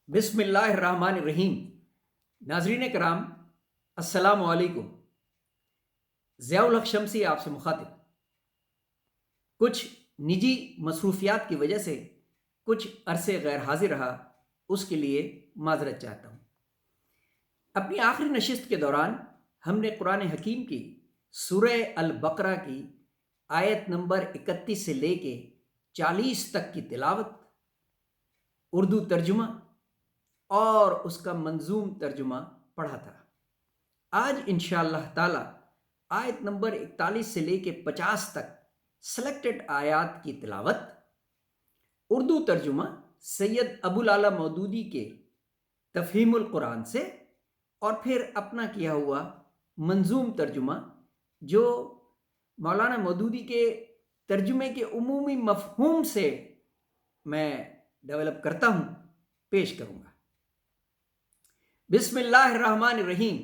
بسم اللہ الرحمن الرحیم۔ ناظرین کرام، السلام علیکم۔ ضیاء الحق شمسی آپ سے مخاطب۔ کچھ نجی مصروفیات کی وجہ سے کچھ عرصے غیر حاضر رہا، اس کے لیے معذرت چاہتا ہوں۔ اپنی آخری نشست کے دوران ہم نے قرآن حکیم کی سورہ البقرہ کی آیت نمبر 31 سے لے کے 40 تک کی تلاوت، اردو ترجمہ اور اس کا منظوم ترجمہ پڑھا تھا۔ آج انشاءاللہ تعالی آیت نمبر 41 سے لے کے 50 تک سلیکٹڈ آیات کی تلاوت، اردو ترجمہ سید ابو العلا مودودی کے تفہیم القرآن سے، اور پھر اپنا کیا ہوا منظوم ترجمہ جو مولانا مودودی کے ترجمے کے عمومی مفہوم سے میں ڈیولپ کرتا ہوں، پیش کروں گا۔ بسم اللہ الرحمن الرحیم۔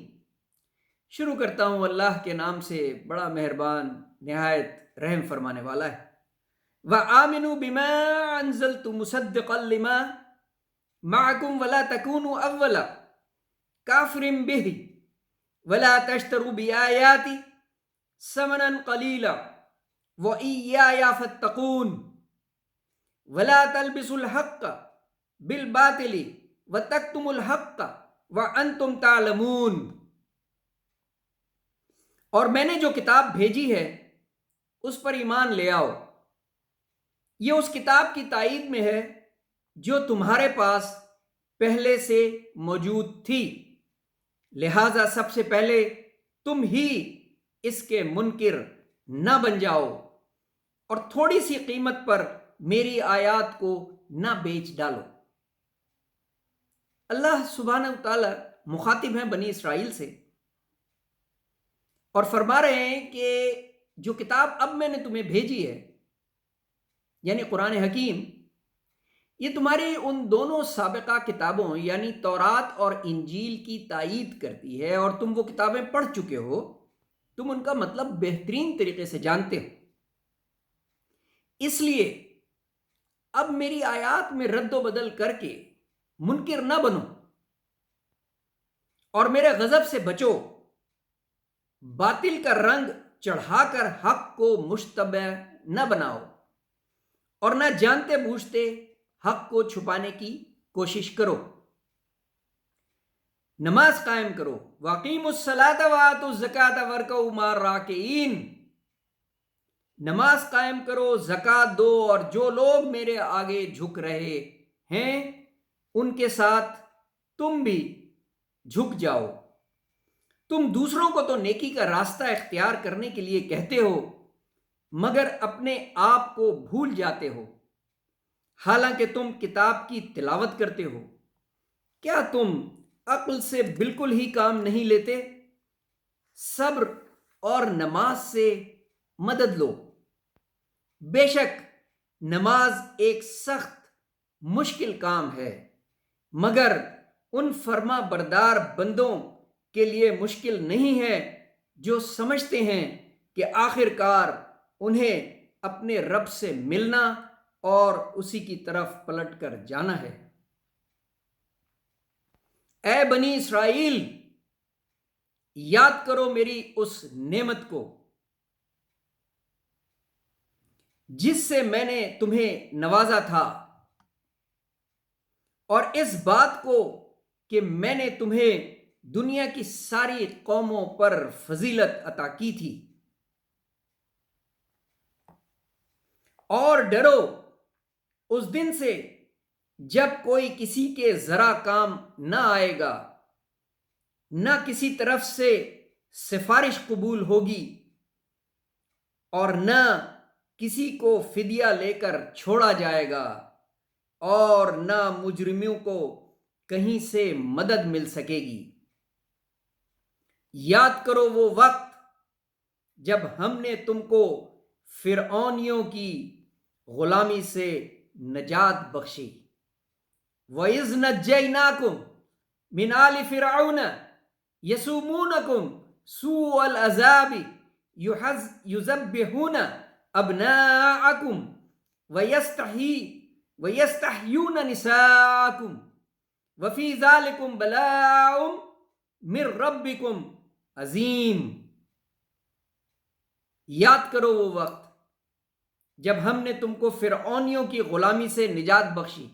شروع کرتا ہوں اللہ کے نام سے، بڑا مہربان نہایت رحم فرمانے والا ہے۔ وَآمِنُوا بِمَا أَنزَلْتُ مُصَدِّقًا لِمَا مَعَكُمْ وَلَا تَكُونُوا أَوَّلَ كَافِرٍ بِهِ وَلَا تَشْتَرُوا بِآيَاتِي ثَمَنًا قَلِيلًا وَإِيَّايَ فَاتَّقُونِ وَلَا تَلْبِسُوا الْحَقَّ بِالْبَاطِلِ وَتَكْتُمُوا الْحَقَّ وَأَنْتُمْ تَعْلَمُونَ۔ اور میں نے جو کتاب بھیجی ہے اس پر ایمان لے آؤ، یہ اس کتاب کی تائید میں ہے جو تمہارے پاس پہلے سے موجود تھی، لہذا سب سے پہلے تم ہی اس کے منکر نہ بن جاؤ، اور تھوڑی سی قیمت پر میری آیات کو نہ بیچ ڈالو۔ اللہ سبحانہ وتعالی مخاطب ہیں بنی اسرائیل سے، اور فرما رہے ہیں کہ جو کتاب اب میں نے تمہیں بھیجی ہے، یعنی قرآن حکیم، یہ تمہاری ان دونوں سابقہ کتابوں یعنی تورات اور انجیل کی تائید کرتی ہے، اور تم وہ کتابیں پڑھ چکے ہو، تم ان کا مطلب بہترین طریقے سے جانتے ہو۔ اس لیے اب میری آیات میں رد و بدل کر کے منکر نہ بنو، اور میرے غضب سے بچو، باطل کا رنگ چڑھا کر حق کو مشتبہ نہ بناؤ، اور نہ جانتے بوجھتے حق کو چھپانے کی کوشش کرو۔ نماز قائم کرو، وَأَقِیمُوا الصَّلَاةَ وَآتُوا الزَّکَاةَ وَارْکَعُوا مَعَ الرَّاکعِینَ۔ نماز قائم کرو، زکوٰۃ دو، اور جو لوگ میرے آگے جھک رہے ہیں ان کے ساتھ تم بھی جھک جاؤ۔ تم دوسروں کو تو نیکی کا راستہ اختیار کرنے کے لیے کہتے ہو، مگر اپنے آپ کو بھول جاتے ہو، حالانکہ تم کتاب کی تلاوت کرتے ہو۔ کیا تم عقل سے بالکل ہی کام نہیں لیتے؟ صبر اور نماز سے مدد لو، بے شک نماز ایک سخت مشکل کام ہے، مگر ان فرما بردار بندوں کے لیے مشکل نہیں ہے جو سمجھتے ہیں کہ آخر کار انہیں اپنے رب سے ملنا اور اسی کی طرف پلٹ کر جانا ہے۔ اے بنی اسرائیل، یاد کرو میری اس نعمت کو جس سے میں نے تمہیں نوازا تھا، اور اس بات کو کہ میں نے تمہیں دنیا کی ساری قوموں پر فضیلت عطا کی تھی۔ اور ڈرو اس دن سے جب کوئی کسی کے ذرا کام نہ آئے گا، نہ کسی طرف سے سفارش قبول ہوگی، اور نہ کسی کو فدیہ لے کر چھوڑا جائے گا، اور نہ مجرموں کو کہیں سے مدد مل سکے گی۔ یاد کرو وہ وقت جب ہم نے تم کو فرعونیوں کی غلامی سے نجات بخشی۔ وَإِذْ نَجَّيْنَاكُمْ مِنْ آلِ فِرْعَوْنَ يَسُومُونَكُمْ سُوءَ الْعَذَابِ يُذَبِّحُونَ أَبْنَاءَكُمْ وَيَسْتَحْيُونَ نِسَاءَكُمْ وفی ذالکم بلاء من ربکم عظیم. یاد کرو وہ وقت جب ہم نے تم کو فرعونیوں کی غلامی سے نجات بخشی.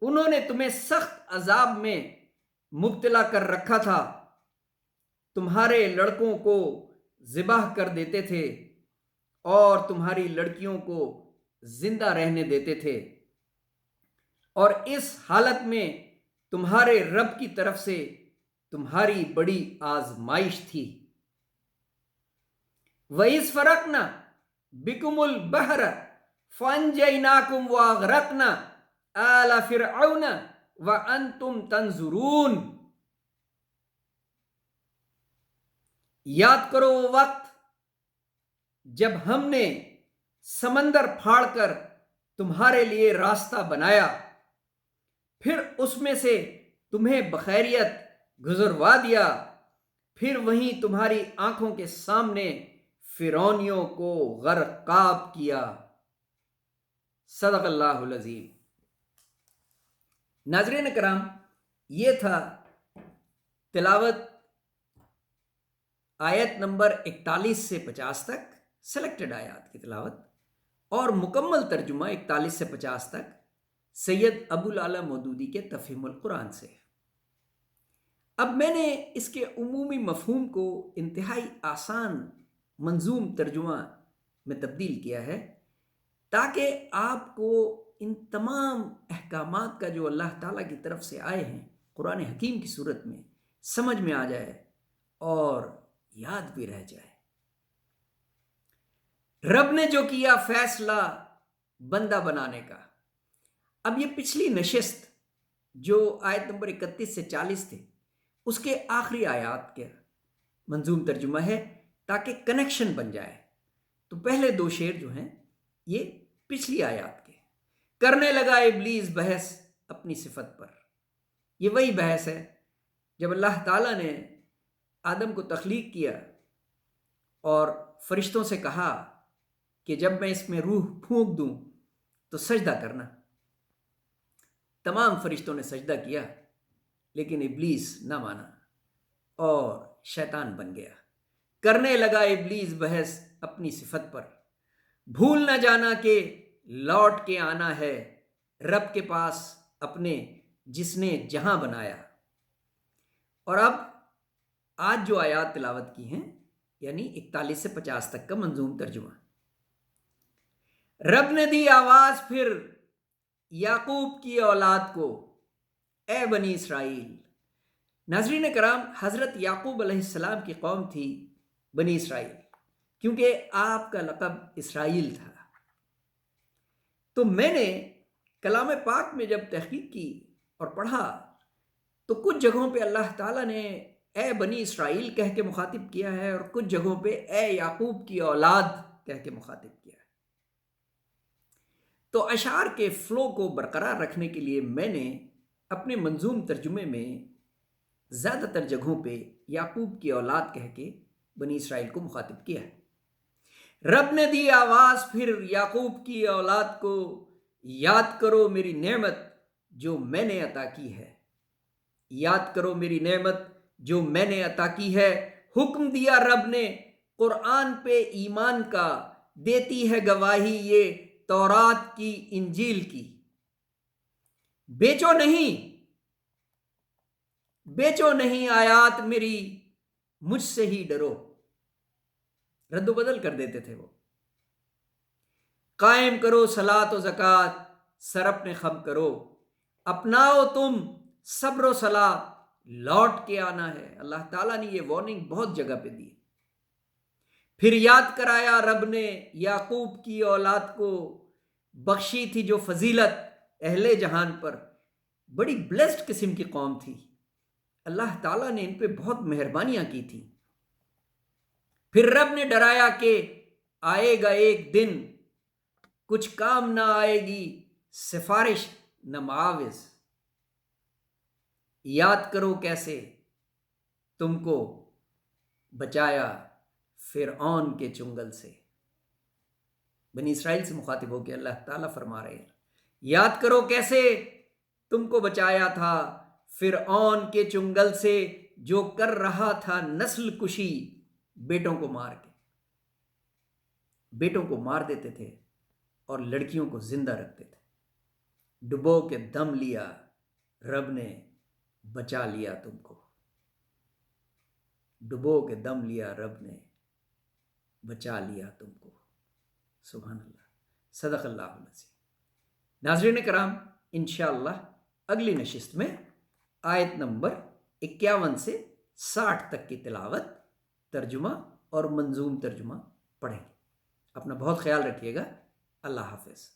انہوں نے تمہیں سخت عذاب میں مبتلا کر رکھا تھا. تمہارے لڑکوں کو ذبح کر دیتے تھے اور تمہاری لڑکیوں کو زندہ رہنے دیتے تھے، اور اس حالت میں تمہارے رب کی طرف سے تمہاری بڑی آزمائش تھی. وَإِذْ فَرَقْنَا بِكُمُ الْبَحْرَ فَأَنْجَيْنَاكُمْ وَأَغْرَقْنَا آلَ فِرْعَوْنَ وَأَنْتُمْ تَنْظُرُونَ. یاد کرو وہ وقت جب ہم نے سمندر پھاڑ کر تمہارے لیے راستہ بنایا، پھر اس میں سے تمہیں بخیریت گزروا دیا، پھر وہیں تمہاری آنکھوں کے سامنے فرعونیوں کو غرقاب کیا. صدق اللہ العظیم. ناظرین کرام، یہ تھا تلاوت آیت نمبر 41 سے 50 تک، سلیکٹڈ آیات کی تلاوت، اور مکمل ترجمہ 41 سے 50 تک سید ابو العلا مودودی کے تفہیم القرآن سے. اب میں نے اس کے عمومی مفہوم کو انتہائی آسان منظوم ترجمہ میں تبدیل کیا ہے تاکہ آپ کو ان تمام احکامات کا جو اللہ تعالیٰ کی طرف سے آئے ہیں قرآن حکیم کی صورت میں سمجھ میں آ جائے اور یاد بھی رہ جائے. رب نے جو کیا فیصلہ بندہ بنانے کا. اب یہ پچھلی نشست جو آیت نمبر 31 سے 40 تھے اس کے آخری آیات کے منظوم ترجمہ ہے تاکہ کنیکشن بن جائے. تو پہلے دو شعر جو ہیں یہ پچھلی آیات کے. کرنے لگا ابلیس بحث اپنی صفت پر. یہ وہی بحث ہے جب اللہ تعالیٰ نے آدم کو تخلیق کیا اور فرشتوں سے کہا کہ جب میں اس میں روح پھونک دوں تو سجدہ کرنا. تمام فرشتوں نے سجدہ کیا لیکن ابلیس نہ مانا اور شیطان بن گیا. کرنے لگا ابلیس بحث اپنی صفت پر. بھول نہ جانا کہ لوٹ کے آنا ہے رب کے پاس اپنے جس نے جہاں بنایا. اور اب آج جو آیات تلاوت کی ہیں یعنی 41 سے 50 تک کا منظوم ترجمہ. رب نے دی آواز پھر یعقوب کی اولاد کو، اے بنی اسرائیل. ناظرین کرام، حضرت یعقوب علیہ السلام کی قوم تھی بنی اسرائیل، کیونکہ آپ کا لقب اسرائیل تھا. تو میں نے کلام پاک میں جب تحقیق کی اور پڑھا تو کچھ جگہوں پہ اللہ تعالیٰ نے اے بنی اسرائیل کہہ کے مخاطب کیا ہے اور کچھ جگہوں پہ اے یعقوب کی اولاد کہہ کے مخاطب کیا ہے. تو اشعار کے فلو کو برقرار رکھنے کے لیے میں نے اپنے منظوم ترجمے میں زیادہ تر جگہوں پہ یعقوب کی اولاد کہہ کے بنی اسرائیل کو مخاطب کیا ہے. رب نے دی آواز پھر یعقوب کی اولاد کو، یاد کرو میری نعمت جو میں نے عطا کی ہے. یاد کرو میری نعمت جو میں نے عطا کی ہے. حکم دیا رب نے قرآن پہ ایمان کا، دیتی ہے گواہی یہ تورات کی انجیل کی. بیچو نہیں آیات میری، مجھ سے ہی ڈرو. رد و بدل کر دیتے تھے وہ. قائم کرو صلاۃ و زکوٰۃ، سر اپنے خم کرو. اپناؤ تم صبر و صلاح، لوٹ کے آنا ہے. اللہ تعالیٰ نے یہ وارننگ بہت جگہ پہ دی. پھر یاد کرایا رب نے یعقوب کی اولاد کو، بخشی تھی جو فضیلت اہل جہان پر. بڑی بلیسڈ قسم کی قوم تھی. اللہ تعالیٰ نے ان پہ بہت مہربانیاں کی تھی. پھر رب نے ڈرایا کہ آئے گا ایک دن کچھ کام نہ آئے گی سفارش نہ معاوض. یاد کرو کیسے تم کو بچایا فرعون کے چنگل سے. بنی اسرائیل سے مخاطب ہو کے اللہ تعالیٰ فرما رہے ہیں یاد کرو کیسے تم کو بچایا تھا فرعون کے چنگل سے جو کر رہا تھا نسل کشی بیٹوں کو مار کے. بیٹوں کو مار دیتے تھے اور لڑکیوں کو زندہ رکھتے تھے. ڈبو کے دم لیا رب نے بچا لیا تم کو. ڈبو کے دم لیا رب نے بچا لیا تم کو. سبحان اللہ. صدق اللہ العظیم. ناظرین کرام، انشاءاللہ اگلی نشست میں آیت نمبر 51 سے 60 تک کی تلاوت، ترجمہ اور منظوم ترجمہ پڑھیں گے. اپنا بہت خیال رکھیے گا. اللہ حافظ.